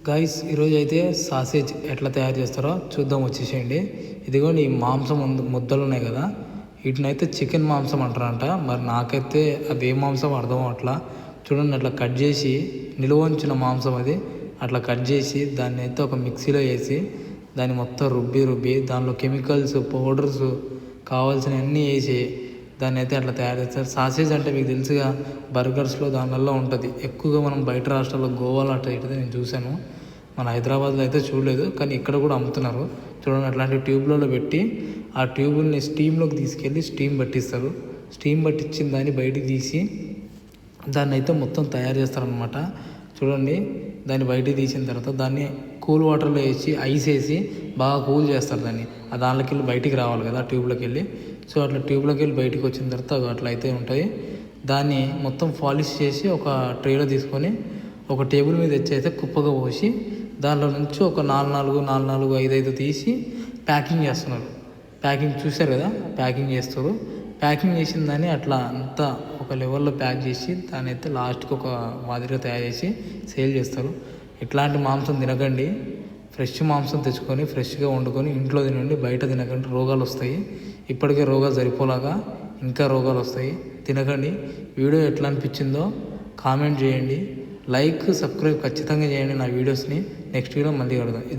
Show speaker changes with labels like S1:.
S1: Guys ఈరోజు అయితే sausage ఎట్లా తయారు చేస్తారో చూద్దాం వచ్చేసేయండి. ఇదిగోండి ఈ మాంసం ముద్దలు ఉన్నాయి కదా, వీటినైతే చికెన్ మాంసం అంటారంట. మరి నాకైతే అది ఏ మాంసం అర్థం అట్లా చూడండి. అట్లా కట్ చేసి నిలువ ఉంచిన మాంసం అది అట్లా కట్ చేసి దాన్ని అయితే ఒక మిక్సీలో వేసి దాన్ని మొత్తం రుబ్బి దానిలో కెమికల్స్ పౌడర్స్ కావాల్సినవన్నీ వేసి దాన్ని అయితే అట్లా తయారు చేస్తారు. సాసేజ్ అంటే మీకు తెలుసుగా, బర్గర్స్లో దానివల్ల ఉంటుంది ఎక్కువగా. మనం బయట రాష్ట్రాల్లో గోవాలో అట్లా అయితే నేను చూశాను, మన హైదరాబాద్లో అయితే చూడలేదు, కానీ ఇక్కడ కూడా అమ్ముతున్నారు. చూడండి అట్లాంటి ట్యూబ్లలో పెట్టి ఆ ట్యూబుల్ని స్టీమ్లోకి తీసుకెళ్ళి స్టీమ్ పట్టిస్తారు. స్టీమ్ పట్టించిన దాన్ని బయటికి తీసి దాన్ని అయితే మొత్తం తయారు చేస్తారనమాట. చూడండి దాన్ని బయటికి తీసిన తర్వాత దాన్ని కూల్ వాటర్లో వేసి ఐస్ వేసి బాగా కూల్ చేస్తారు దాన్ని. ఆ దాంట్లోకి వెళ్ళి బయటికి రావాలి కదా ట్యూబ్లోకి వెళ్ళి. సో అట్లా ట్యూబ్లోకి వెళ్ళి బయటికి వచ్చిన తర్వాత అట్లా అయితే ఉంటాయి. దాన్ని మొత్తం పాలిష్ చేసి ఒక ట్రేలో తీసుకొని ఒక టేబుల్ మీద తెచ్చి అయితే కుప్పగా పోసి దానిలో నుంచి ఒక నాలుగు ఐదు తీసి ప్యాకింగ్ చేస్తున్నారు. ప్యాకింగ్ చూశారు కదా, ప్యాకింగ్ చేస్తారు. ప్యాకింగ్ చేసిన దాన్ని అట్లా అంతా ఒక లెవెల్లో ప్యాక్ చేసి దాన్ని అయితే లాస్ట్కి ఒక మాదిరిగా తయారు చేసి సేల్ చేస్తారు. ఇట్లాంటి మాంసం తినకండి, ఫ్రెష్ మాంసం తెచ్చుకొని ఫ్రెష్గా వండుకొని ఇంట్లో తినండి. బయట తినకండి, రోగాలు వస్తాయి. ఇప్పటికే రోగాలు సరిపోలాగా ఇంకా రోగాలు వస్తాయి. తినకండి. వీడియో ఎట్లా అనిపించిందో కామెంట్ చేయండి, లైక్ సబ్స్క్రైబ్ ఖచ్చితంగా చేయండి నా వీడియోస్ని. నెక్స్ట్ వీడియో మళ్ళీ కడదాం.